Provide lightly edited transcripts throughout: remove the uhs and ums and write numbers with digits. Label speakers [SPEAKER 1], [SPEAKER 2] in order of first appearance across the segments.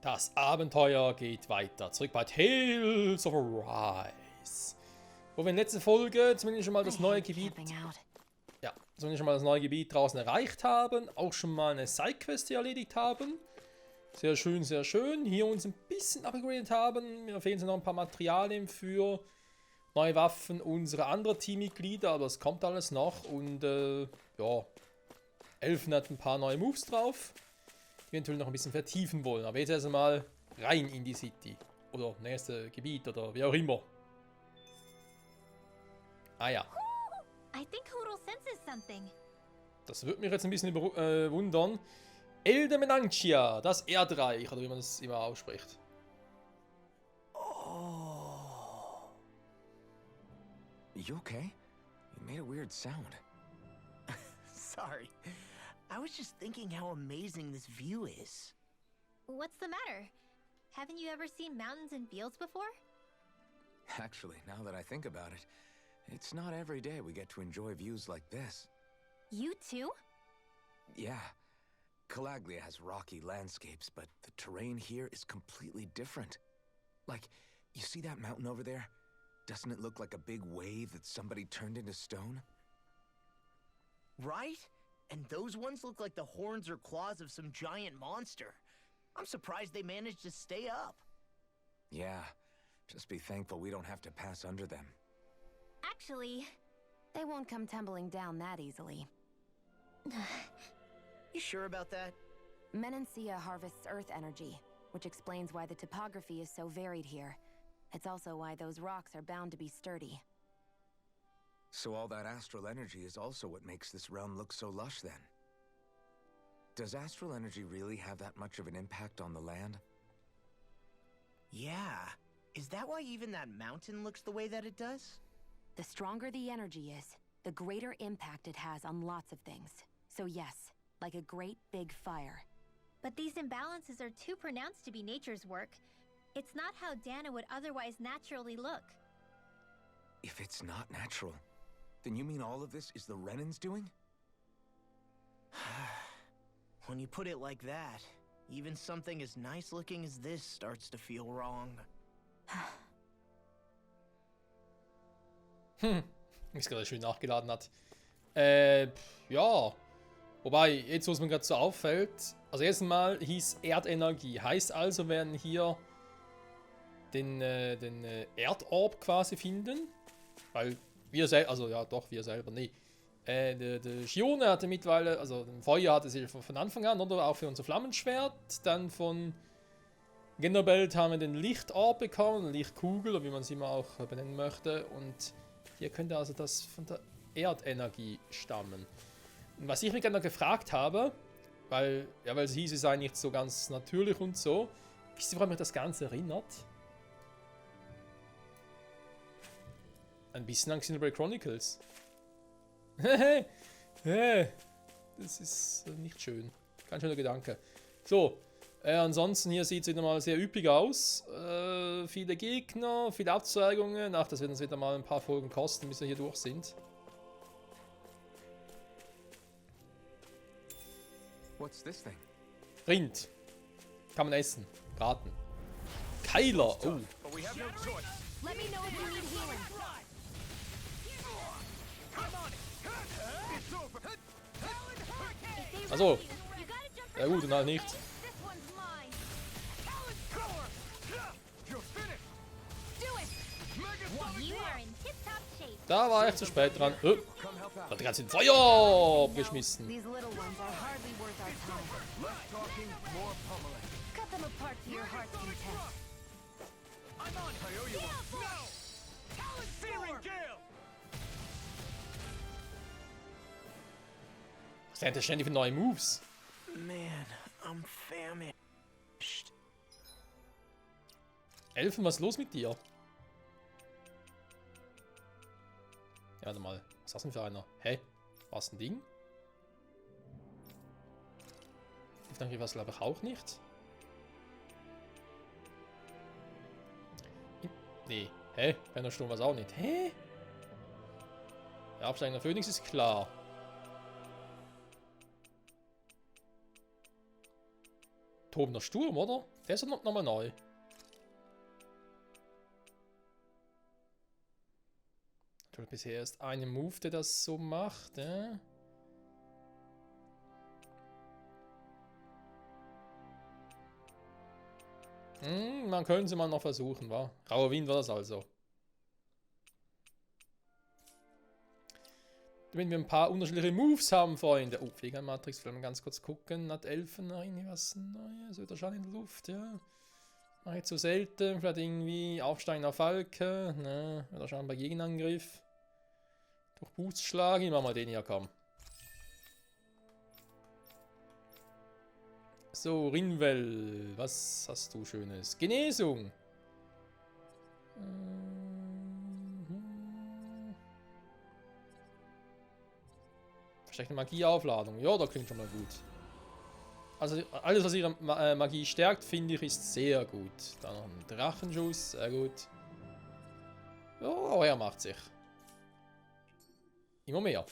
[SPEAKER 1] Das Abenteuer geht weiter. Zurück bei Tales of Arise. Wo wir in der letzten Folge zumindest schon mal das neue Gebiet... Ja, zumindest schon mal das neue Gebiet draußen erreicht haben. Auch schon mal eine Sidequest hier erledigt haben. Sehr schön, sehr schön. Hier uns ein bisschen upgradet haben. Mir fehlen noch ein paar Materialien für neue Waffen unserer anderen Teammitglieder. Aber es kommt alles noch. Und ja, Elfen hat ein paar neue Moves drauf. Die wir natürlich noch ein bisschen vertiefen wollen. Aber jetzt erst einmal rein in die City. Oder nächste Gebiet oder wie auch immer. Ah ja. Das würde mich jetzt ein bisschen wundern. Elde Menancia, das Erdreich, oder wie man das immer ausspricht.
[SPEAKER 2] Oh. You okay? You made a weird sound.
[SPEAKER 3] Sorry. I was just thinking how amazing this view is.
[SPEAKER 4] What's the matter? Haven't you ever seen mountains and fields before?
[SPEAKER 2] Actually, now that I think about it, it's not every day we get to enjoy views like this.
[SPEAKER 4] You too?
[SPEAKER 2] Yeah. Calaglia has rocky landscapes, but the terrain here is completely different. Like, you see that mountain over there? Doesn't it look like a big wave that somebody turned into stone?
[SPEAKER 3] Right? And those ones look like the horns or claws of some giant monster. I'm surprised they managed to stay up.
[SPEAKER 2] Yeah. Just be thankful we don't have to pass under them.
[SPEAKER 4] Actually,
[SPEAKER 5] they won't come tumbling down that easily.
[SPEAKER 3] You sure about that?
[SPEAKER 5] Menancia harvests earth energy, which explains why the topography is so varied here. It's also why those rocks are bound to be sturdy.
[SPEAKER 2] So all that astral energy is also what makes this realm look so lush then? Does astral energy really have that much of an impact on the land?
[SPEAKER 3] Yeah. Is that why even that mountain looks the way that it does?
[SPEAKER 5] The stronger the energy is, the greater impact it has on lots of things. So yes, like a great big fire.
[SPEAKER 4] But these imbalances are too pronounced to be nature's work. It's not how Dana would otherwise naturally look.
[SPEAKER 2] If it's not natural, then you mean all of this is the Renans doing?
[SPEAKER 3] When you put it like that, even something as nice looking as this starts to feel wrong.
[SPEAKER 1] Wie es gerade schön nachgeladen hat. Ja. Wobei, jetzt wo es mir gerade so auffällt, also erstmal hieß Erdenergie. Heißt also, wir werden hier den Erdorb quasi finden. Weil wir selber, also ja doch, wir selber, nee. Der Shione hatte mittlerweile, also Feuer hatte sie von Anfang an, oder? Auch für unser Flammenschwert. Dann von Genobelt haben wir den Lichtorb bekommen, Lichtkugel, oder wie man sie mal auch benennen möchte. Und hier könnte also das von der Erdenergie stammen. Und was ich mich gerne noch gefragt habe, weil es hieß, es sei nicht so ganz natürlich und so, wisst ihr, woran mich das Ganze erinnert? Ein bisschen an Xenoblade Chronicles. Das ist nicht schön. Kein schöner Gedanke. So, ansonsten hier sieht es wieder mal sehr üppig aus. Viele Gegner, viele Abzweigungen. Ach, das wird uns wieder mal ein paar Folgen kosten, bis wir hier durch sind.
[SPEAKER 2] What's this thing?
[SPEAKER 1] Rind. Kann man essen. Braten. Keiler. Oh.
[SPEAKER 5] Let me know if you need healing.
[SPEAKER 1] Also. Ja gut, und halt nicht. Da war ich zu spät dran. Hat die ganze Feuer abgeschmissen.
[SPEAKER 5] These little ones are hardly worth our time.
[SPEAKER 2] Less talking, more pummeling.
[SPEAKER 5] Cut them apart to your heart's content.
[SPEAKER 2] I'm on. I owe you one. No! Searing gale!
[SPEAKER 1] Was lernt er ständig für neue Moves?
[SPEAKER 3] Man, I'm famished.
[SPEAKER 1] Elfen, was ist los mit dir? Ja, warte mal. Was ist das denn für einer? Hä? Was ein Ding? Dann was glaube ich auch nicht. Nee. Hä? Wenn der Sturm was auch nicht. Hä? Der absteigende Phönix ist klar. Tobender Sturm, oder? Der ist noch mal neu. Natürlich bisher erst einen Move, der das so macht, ja. Man könnte es mal noch versuchen, wa? Rauer Wind war das also. Damit wir ein paar unterschiedliche Moves haben, Freunde. Oh, Fliegermatrix, wollen wir ganz kurz gucken. Nat 11, nein, was Neues, wieder schon in der Luft, ja. Mach ich zu selten, vielleicht irgendwie aufsteigender Falke, ne, wieder schon bei Gegenangriff. Durch Boostschlag, ich mach mal den hier, komm. So, Rinwell, was hast du Schönes? Genesung! Versteckte Magieaufladung. Ja, da klingt schon mal gut. Also alles, was ihre Magie stärkt, finde ich, ist sehr gut. Dann noch ein Drachenschuss, sehr gut. Oh, er macht sich. Immer mehr.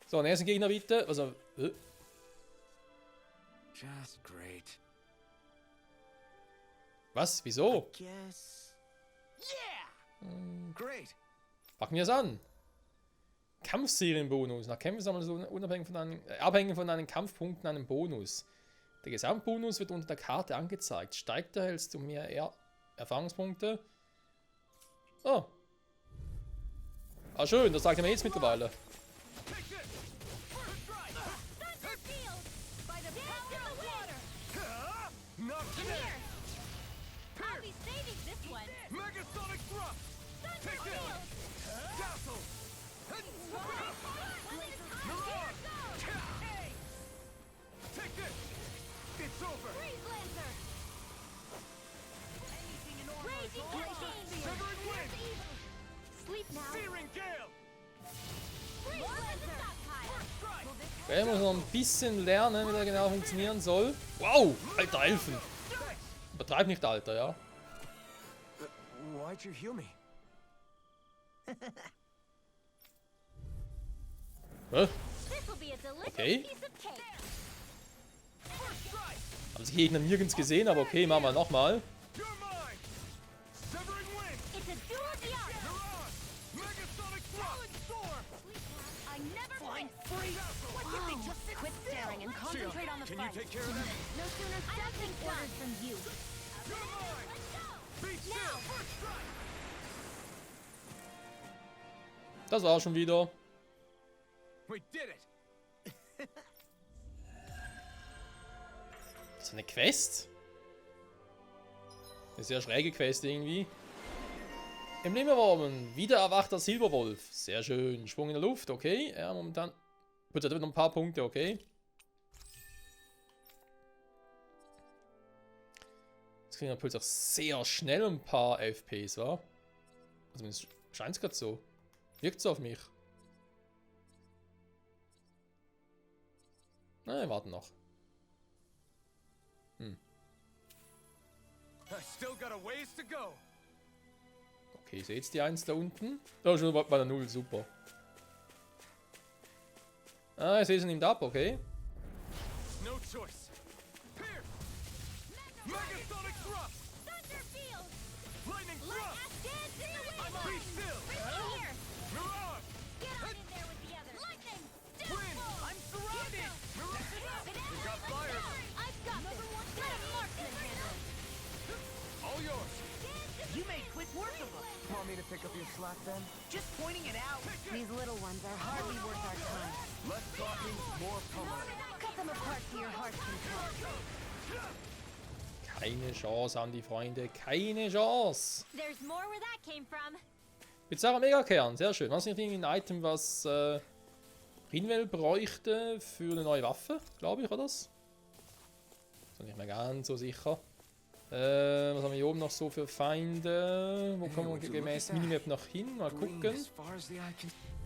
[SPEAKER 1] So, nächsten Gegner bitte. Also,
[SPEAKER 2] Just great.
[SPEAKER 1] was? Wieso?
[SPEAKER 2] Yes. Yeah! Great.
[SPEAKER 1] Packen wir es an. Kampfserienbonus. Nach Kämpfen sammeln so abhängig von deinen Kampfpunkten einen Bonus. Der Gesamtbonus wird unter der Karte angezeigt. Steigt, erhältst du mehr Erfahrungspunkte. Oh. Ah, schön, das sagt er mir jetzt mittlerweile. Ich muss noch ein bisschen lernen, wie der genau funktionieren soll. Wow, alter Elfen. Übertreib nicht, Alter, ja.
[SPEAKER 2] Why'd you heal me?
[SPEAKER 1] Hä? Okay. Haben sich Gegner nirgends gesehen, aber okay, machen wir nochmal.
[SPEAKER 2] Can you take care of them?
[SPEAKER 4] No sooner said than done from you.
[SPEAKER 1] Das war schon wieder.
[SPEAKER 2] We did it.
[SPEAKER 1] Das ist eine Quest? Eine sehr schräge Quest irgendwie. Emblem erworben. Wieder erwachter Silberwolf. Sehr schön. Schwung in der Luft, okay. Ja, momentan. Gut, da wird noch ein paar Punkte, okay. Jetzt kriegen wir plötzlich auch sehr schnell ein paar FPs, wa? Also scheint es gerade so. Wirkt so auf mich. Nein, warten noch. Okay, seht ihr die 1 da unten? Da schon bei der 0, super. Ah, ich sehe, sie nimmt ab, okay.
[SPEAKER 2] No choice. Here. Megasonic thrust.
[SPEAKER 4] Thunderfield!
[SPEAKER 2] Lightning
[SPEAKER 4] Let
[SPEAKER 2] thrust.
[SPEAKER 4] us dance in the wind!
[SPEAKER 2] Be still.
[SPEAKER 4] Here!
[SPEAKER 2] Mirage.
[SPEAKER 4] Get on in there with the others! Lightning!
[SPEAKER 2] Wind. I'm surrounded. You got fire.
[SPEAKER 4] I've got this! Let a marksman handle it!
[SPEAKER 2] All yours.
[SPEAKER 3] You made quick work of them.
[SPEAKER 2] Want me to pick up your slack then?
[SPEAKER 3] Just pointing it out.
[SPEAKER 5] These little ones are hardly worth our time.
[SPEAKER 2] Less talking, more pummeling.
[SPEAKER 5] Cut them apart to your heart's content.
[SPEAKER 1] Keine Chance haben die Freunde, keine Chance.
[SPEAKER 4] There's more where that came from.
[SPEAKER 1] Bizarrer Megakern, sehr schön. Was ist nicht irgendwie ein Item, was Rinwell bräuchte für eine neue Waffe, glaube ich, oder das? Ist nicht mehr ganz so sicher. Was haben wir hier oben noch so für Feinde? Wo kommen wir gemäß Minimap noch hin? Mal gucken.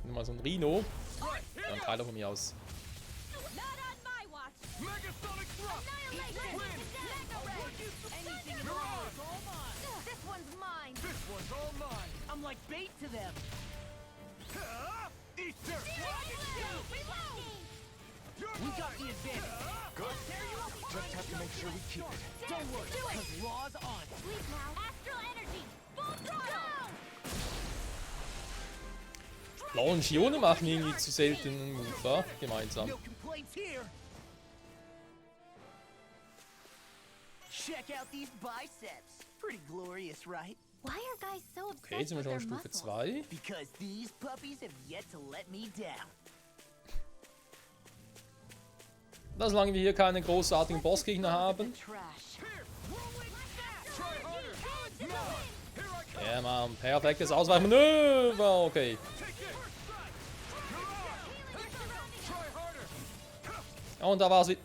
[SPEAKER 1] Nimm mal so ein Rhino. Ja, ein Teiler von mir aus.
[SPEAKER 4] Not on my watch!
[SPEAKER 2] Megasonic thrust.
[SPEAKER 4] Annihilation! Anything in the world!
[SPEAKER 5] This one's mine.
[SPEAKER 2] This one's all mine.
[SPEAKER 3] I'm like bait to them.
[SPEAKER 2] Easter.
[SPEAKER 3] We got the advantage.
[SPEAKER 2] Good. Just have to make sure we keep it.
[SPEAKER 3] Don't worry, because Raw's on.
[SPEAKER 4] Sleep now. Astral energy. Full throttle.
[SPEAKER 1] Law und Shione machen irgendwie zu selten einen Move, wa? Gemeinsam.
[SPEAKER 3] No complaints here. Check out these biceps. Pretty glorious, right?
[SPEAKER 4] Why are guys so obsessed
[SPEAKER 1] Okay, jetzt sind wir
[SPEAKER 4] with
[SPEAKER 1] schon auf
[SPEAKER 4] their
[SPEAKER 1] Stufe
[SPEAKER 4] muscles?
[SPEAKER 1] 2.
[SPEAKER 3] Because these puppies have yet to let me down.
[SPEAKER 1] Solange wir hier keine großartigen Bossgegner haben.
[SPEAKER 5] Trash.
[SPEAKER 1] Ja, Mann, perfektes Ausweichmanöver, okay. Ja, und da war sie.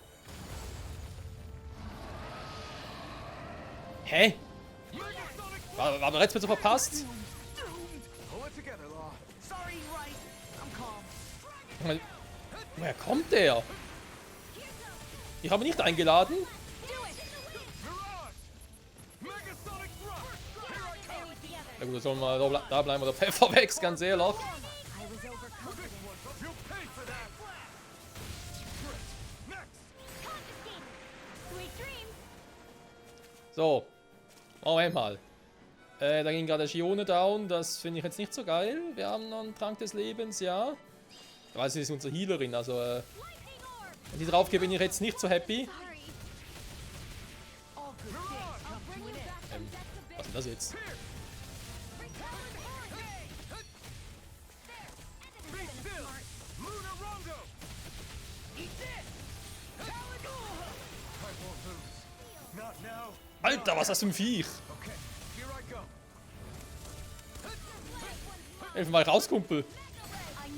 [SPEAKER 1] Hä? War bereits bitte verpasst?
[SPEAKER 2] Pull it together, Law.
[SPEAKER 3] Sorry, right. I'm calm.
[SPEAKER 1] Woher kommt der? Ich habe ihn nicht eingeladen. Na gut, sollen wir da bleiben, wo der Pfeffer wächst, ganz ehrlich.
[SPEAKER 5] I was overconfident.
[SPEAKER 4] Sweet dreams.
[SPEAKER 1] So. Moment mal. Da ging gerade Shione down. Das finde ich jetzt nicht so geil. Wir haben noch einen Trank des Lebens, ja. Ich weiß, sie ist unsere Healerin, also wenn die drauf geht, bin ich jetzt nicht so happy.
[SPEAKER 4] Sorry.
[SPEAKER 3] All good things come to an end.
[SPEAKER 1] Was ist das jetzt? Alter, was hast du für ein Viech?
[SPEAKER 2] Okay, here I go.
[SPEAKER 1] Helf mal raus, Kumpel.
[SPEAKER 4] I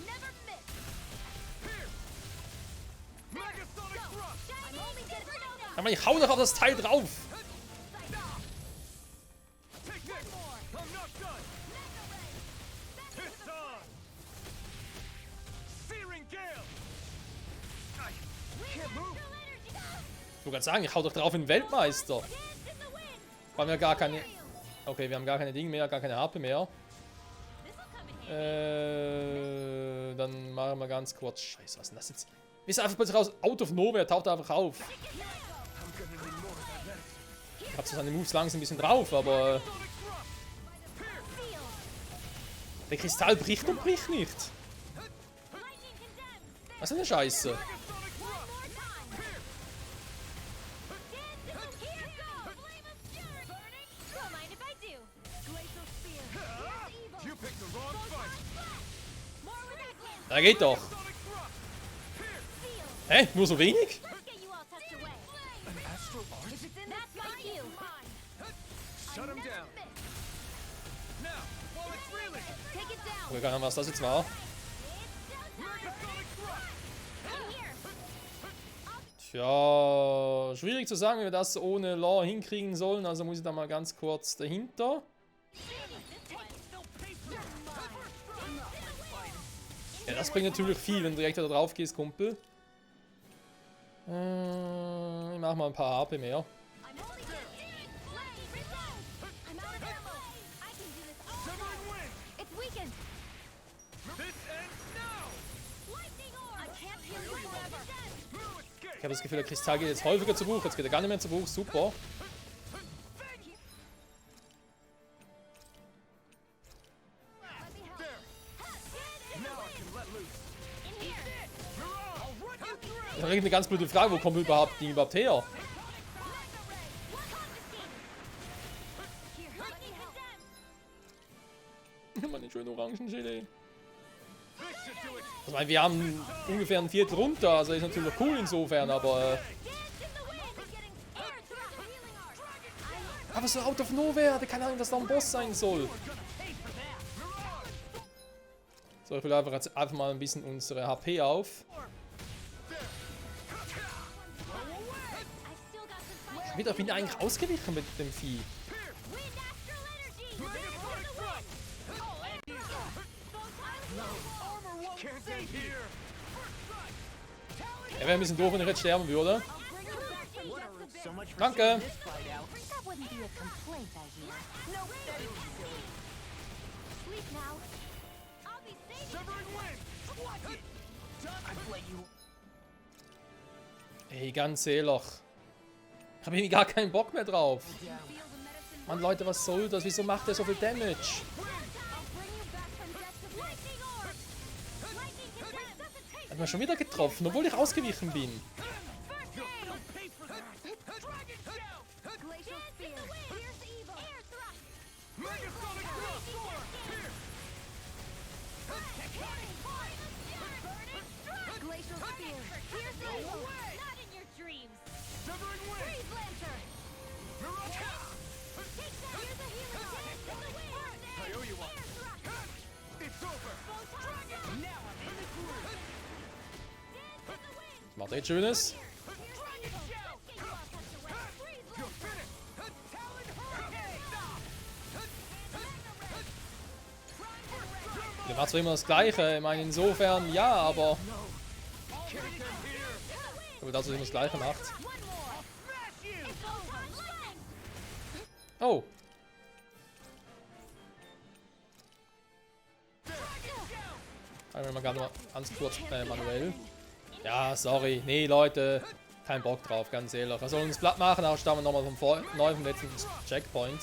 [SPEAKER 4] never miss. I'm only good for no.
[SPEAKER 1] Aber ich hau doch auf das Teil drauf. Ich wollte gerade sagen, ich hau doch drauf in den Weltmeister. Weil wir gar keine... Okay, wir haben gar keine Dinge mehr, gar keine Harpe mehr. Dann machen wir ganz kurz... Scheiße, was ist denn das jetzt? Ist einfach plötzlich raus, out of nowhere, taucht er einfach auf. Ich hab so seine Moves langsam ein bisschen drauf, aber... Der Kristall bricht und bricht nicht. Was ist denn eine Scheiße? Da geht doch. Hä? Nur so wenig?
[SPEAKER 2] Shut him down.
[SPEAKER 1] Okay, keine Ahnung, was das jetzt war. Tja, schwierig zu sagen, wie wir das ohne Law hinkriegen sollen. Also muss ich da mal ganz kurz dahinter. Ja, das bringt natürlich viel, wenn du direkt da drauf gehst, Kumpel. Ich mach mal ein paar HP mehr. Ich habe das Gefühl, der Kristall geht jetzt häufiger zu Buch. Jetzt geht er gar nicht mehr zu Buch. Super. Das ist eine ganz blöde Frage. Wo kommen die überhaupt her? Meine schöne Orangengelee. Ich meine, wir haben ungefähr ein Viertel runter, also ist natürlich cool insofern, aber so out of nowhere, keine Ahnung, dass da ein Boss sein soll. So, ich will einfach mal ein bisschen unsere HP auf. Ich bin eigentlich ausgewichen mit dem Vieh. Er wäre ein bisschen doof, wenn ich jetzt sterben würde. Danke. Ey, ganz ehrlich. Ich habe irgendwie gar keinen Bock mehr drauf. Mann, Leute, was soll das? Wieso macht er so viel Damage? Hat man schon wieder getroffen, obwohl ich ausgewichen bin. Macht jetzt Schönes. Der macht zwar immer das Gleiche, ich meine insofern ja, aber dass er immer das Gleiche macht. Oh. Einmal mal ganz kurz manuell. Ja, sorry. Nee, Leute. Kein Bock drauf, ganz ehrlich. Er soll uns platt machen, aber stammen wir nochmal vom letzten Checkpoint.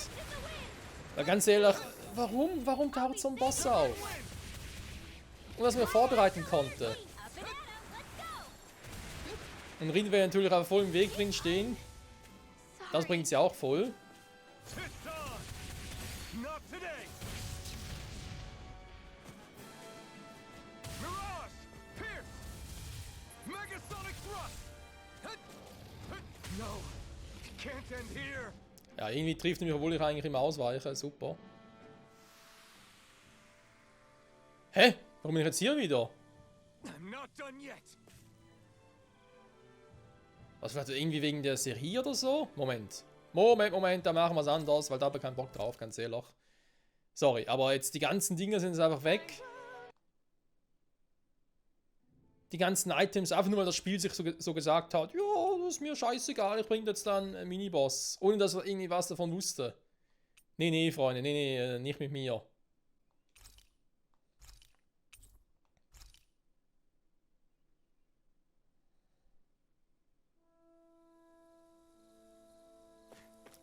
[SPEAKER 1] Ja, ganz ehrlich, warum taucht so ein Boss auf? Und dass wir vorbereiten konnte. Und Rin wäre natürlich auch voll im Weg drin stehen. Das bringt sie auch voll. Ja, irgendwie trifft er mich, obwohl ich eigentlich immer ausweiche. Super. Hä? Warum bin ich jetzt hier wieder? Was, vielleicht irgendwie wegen der Serie oder so? Moment, da machen wir es anders, weil da habe ich keinen Bock drauf, ganz ehrlich. Sorry, aber jetzt die ganzen Dinge sind jetzt einfach weg. Die ganzen Items, einfach nur weil das Spiel sich so gesagt hat, ja, das ist mir scheißegal, ich bringe jetzt dann einen Miniboss. Ohne dass er irgendwie was davon wusste. Nee, Freunde, nee, nicht mit mir.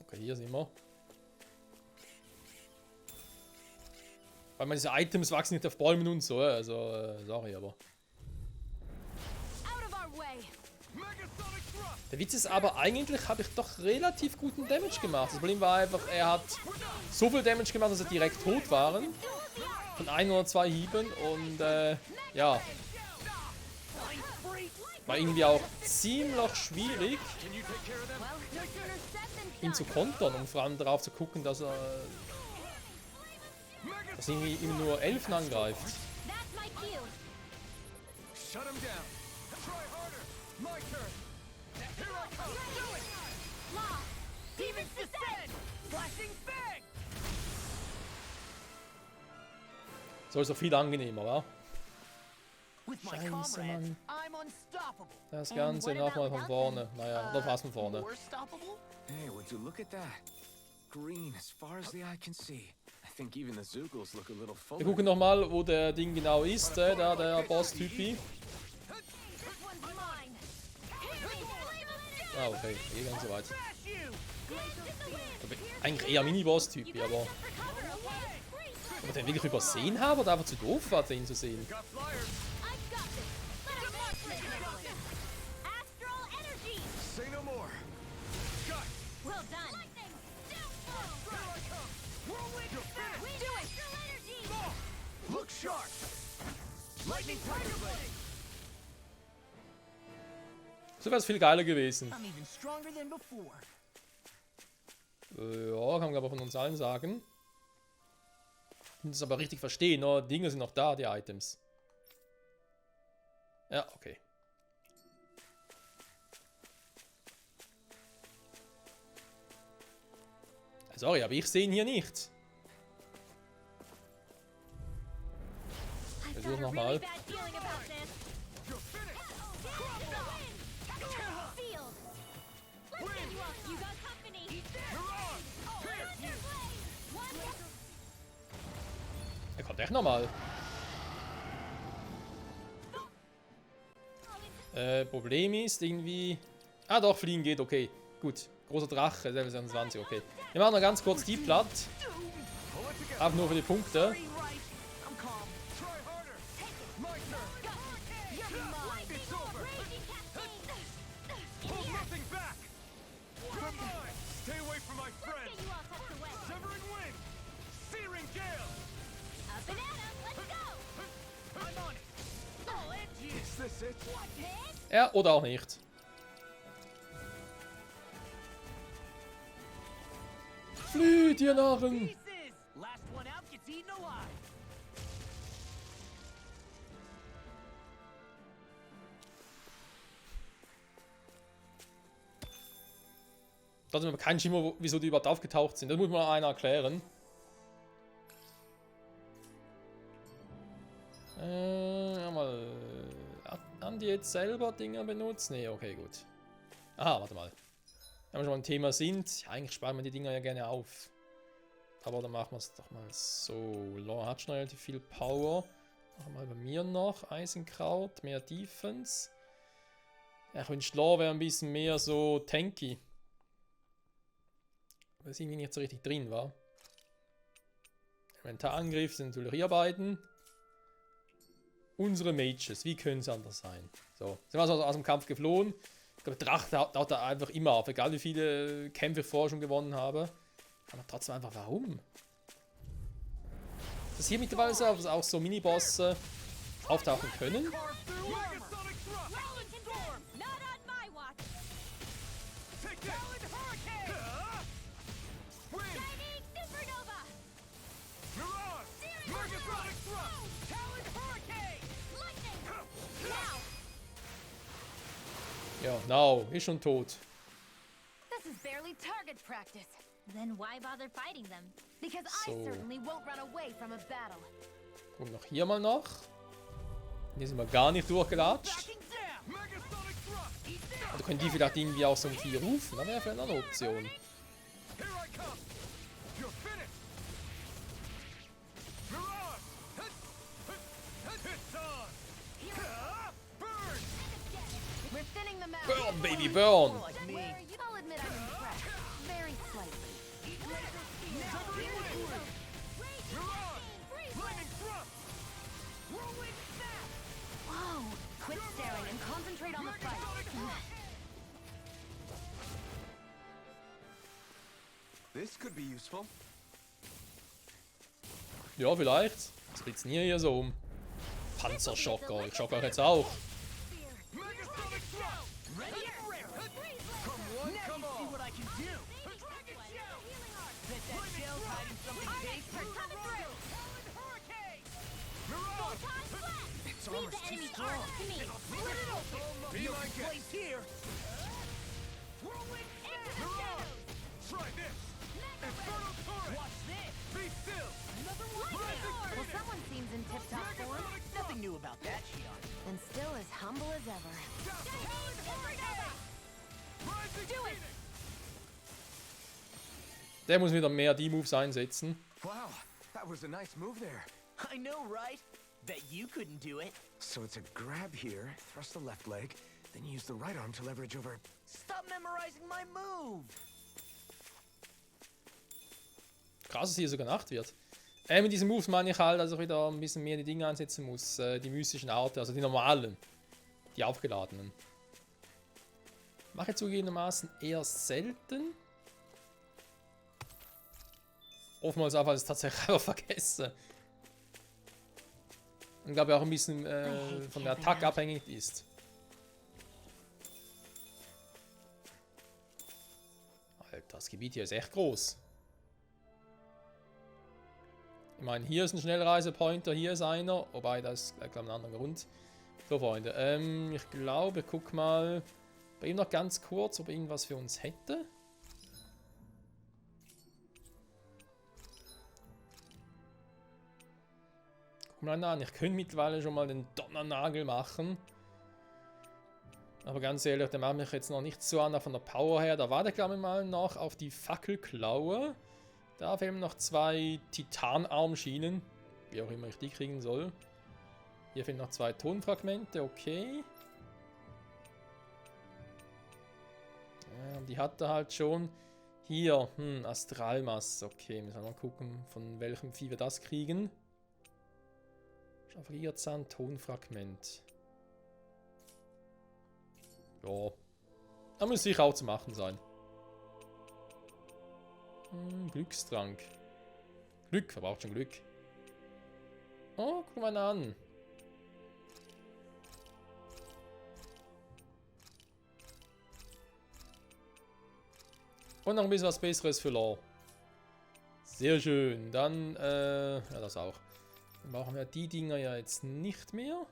[SPEAKER 1] Okay, hier sind wir. Weil man diese Items wachsen nicht auf Bäumen und so, also, sorry, aber. Der Witz ist aber, eigentlich habe ich doch relativ guten Damage gemacht. Das Problem war einfach, er hat so viel Damage gemacht, dass er direkt tot waren. Von 1 oder 2 Hieben und ja. War irgendwie auch ziemlich schwierig, ihn zu kontern und vor allem darauf zu gucken, dass er irgendwie immer nur 11 angreift. So ist doch viel angenehmer, wa? Scheiße, Mann. Das Ganze nochmal von vorne. Naja, oder fast von vorne.
[SPEAKER 2] Hey, would you look at that? Green as far as the eye can see. I think even the Zugals look a little fuller.
[SPEAKER 1] Wir gucken nochmal, wo der Ding genau ist, da der Boss-Typi. Ah, okay, eh ganz so weit. Eigentlich eher Mini-Boss-Typi, aber... Ob wir den wirklich übersehen haben oder einfach zu doof war, den zu sehen? So wäre es viel geiler gewesen. Ja, kann man aber von uns allen sagen. Ich muss es aber richtig verstehen, ne? Dinge sind noch da, die Items. Ja, okay. Sorry, aber ich sehe ihn hier nicht. Versuch nochmal. Er kommt echt nochmal. Problem ist irgendwie... Ah doch, fliegen geht, okay. Gut. Großer Drache, Level 26, okay. Wir machen noch ganz kurz die platt. Einfach nur für die Punkte. Ja, oder auch nicht. Flieht, ihr Narren!
[SPEAKER 3] Last one out gets eaten alive.
[SPEAKER 1] Da hat man keinen Schimmer, wieso die überhaupt aufgetaucht sind. Das muss mal einer erklären. Ja, mal. Haben die jetzt selber Dinger benutzt? Ne, okay, gut. Aha, warte mal. Wenn wir schon beim Thema sind, ja, eigentlich sparen wir die Dinger ja gerne auf. Aber dann machen wir es doch mal so. Law hat schon relativ viel Power. Machen wir bei mir noch Eisenkraut, mehr Defense. Ja, ich wünschte, Law wäre ein bisschen mehr so tanky. Aber das ist irgendwie nicht so richtig drin, war. Elementarangriff sind natürlich hier beiden. Unsere Mages, wie können es anders sein? So, sind wir also aus dem Kampf geflohen. Ich glaube, Drache taucht da einfach immer auf, egal wie viele Kämpfe ich vorher schon gewonnen habe. Aber trotzdem einfach, warum? Dass hier mittlerweile auch so Minibosse auftauchen können. Ja, now, ist schon tot.
[SPEAKER 5] This is barely target practice.
[SPEAKER 4] Then why bother fighting them?
[SPEAKER 5] Because
[SPEAKER 1] So.
[SPEAKER 5] I certainly won't run away from a battle.
[SPEAKER 1] Gucken noch hier mal nach. Hier sind wir gar nicht durchgelatscht. Oder können die vielleicht irgendwie auch so ein Vieh rufen? Das wäre vielleicht eine Option.
[SPEAKER 5] We're thinning them out.
[SPEAKER 1] Burn, baby, burn!
[SPEAKER 3] Like me.
[SPEAKER 5] I'll admit I'm impressed. Very slightly. Whoa! Quit staring and concentrate on the fight.
[SPEAKER 2] This could be useful.
[SPEAKER 1] Ja, vielleicht. Was blitzen hier so um? Panzerschocker. Ich schocke euch jetzt auch.
[SPEAKER 3] See what I can do. Bet that shell's hiding something tasty.
[SPEAKER 2] Its
[SPEAKER 4] Leave
[SPEAKER 2] armor's
[SPEAKER 4] the
[SPEAKER 2] too
[SPEAKER 4] enemy
[SPEAKER 2] strong.
[SPEAKER 4] arc to me. Split it open.
[SPEAKER 2] Be like it.
[SPEAKER 3] Place here.
[SPEAKER 4] Into the shadows.
[SPEAKER 2] Try this. Infernal turret.
[SPEAKER 3] Watch this.
[SPEAKER 2] Be still.
[SPEAKER 3] Another one down.
[SPEAKER 5] Well, someone seems in tip-top form.
[SPEAKER 3] Nothing new about that, Shion.
[SPEAKER 5] And still as humble as ever.
[SPEAKER 3] Do it.
[SPEAKER 1] Der muss wieder mehr die Moves einsetzen.
[SPEAKER 2] Wow, that was a nice move there.
[SPEAKER 3] I know, right? Bet you couldn't do it.
[SPEAKER 2] So it's a grab here, thrust the left leg, then use the right arm to leverage over.
[SPEAKER 3] Stop memorizing my move.
[SPEAKER 1] Krass, dass hier so gemacht wird. Mit diesen Moves meine ich halt, dass ich wieder ein bisschen mehr die Dinge einsetzen muss. Die mystischen Arten, also die normalen. Die aufgeladenen. Mache ich zugegebenermaßen eher selten. Oftmals einfach, dass ich tatsächlich einfach vergesse. Und glaube ich auch ein bisschen von der Attacke abhängig ist. Alter, das Gebiet hier ist echt groß. Ich meine, hier ist ein Schnellreisepointer, hier ist einer. Wobei, das ist, glaube ich, ein anderer Grund. So, Freunde. Ich glaube, guck mal bei ihm noch ganz kurz, ob er irgendwas für uns hätte. Guck mal an, ich könnte mittlerweile schon mal den Donnernagel machen. Aber ganz ehrlich, der macht mich jetzt noch nicht so an von der Power her. Da war der, glaube ich, mal noch auf die Fackelklaue. Da fehlen noch 2 Titanarmschienen. Wie auch immer ich die kriegen soll. Hier fehlen noch 2 Tonfragmente, okay. Die hat er halt schon. Hier, Astralmass. Okay, müssen wir mal gucken, von welchem Vieh wir das kriegen. Schafrierzahn, Tonfragment. Ja. Da muss sicher auch zu machen sein. Glückstrank. Glück, wer braucht schon Glück? Oh, guck mal an. Und noch ein bisschen was Besseres für Lore. Sehr schön. Dann, ja, das auch. Dann brauchen wir die Dinger ja jetzt nicht mehr.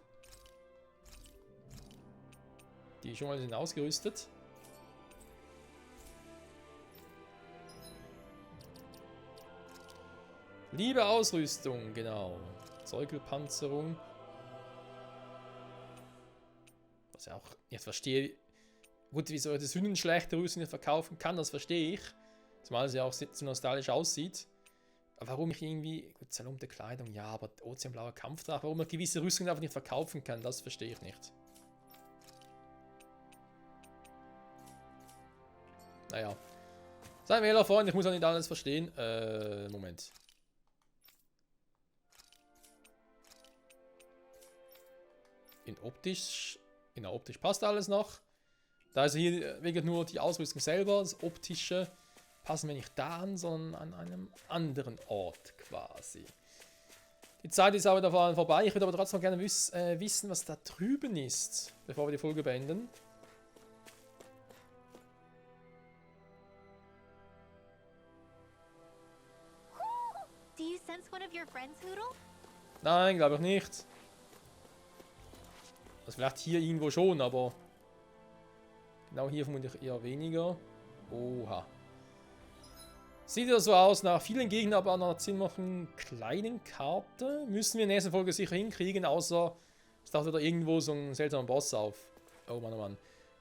[SPEAKER 1] Die schon mal sind ausgerüstet. Liebe Ausrüstung, genau. Zeugelpanzerung. Was ich auch nicht verstehe. Gut, wieso das Hühnen schlechte Rüstung nicht verkaufen kann, das verstehe ich. Zumal sie auch so nostalgisch aussieht. Aber warum ich irgendwie... Gut, zerlumpte Kleidung, ja, aber ozeanblauer Kampfdrache. Warum man gewisse Rüstungen einfach nicht verkaufen kann, das verstehe ich nicht. Naja. Sei Wählerfreund, ich muss auch nicht alles verstehen. Moment. Optisch passt alles noch. Da ist hier wegen nur die Ausrüstung selber, das Optische, passen wir nicht da an, sondern an einem anderen Ort quasi. Die Zeit ist aber davon vorbei. Ich würde aber trotzdem gerne wissen, was da drüben ist, bevor wir die Folge beenden.
[SPEAKER 4] Do you sense one of your friends, Hoodle?
[SPEAKER 1] Nein, glaube ich nicht. Also vielleicht hier irgendwo schon, aber genau hier vermutlich eher weniger. Oha. Sieht ja so aus nach vielen Gegnern, aber nach einer ziemlich kleinen Karte. Müssen wir in der nächsten Folge sicher hinkriegen, außer es taucht wieder irgendwo so ein seltsamer Boss auf. Oh Mann, oh Mann.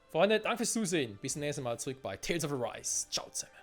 [SPEAKER 1] Freunde, danke fürs Zusehen. Bis zum nächsten Mal zurück bei Tales of Arise. Ciao zusammen.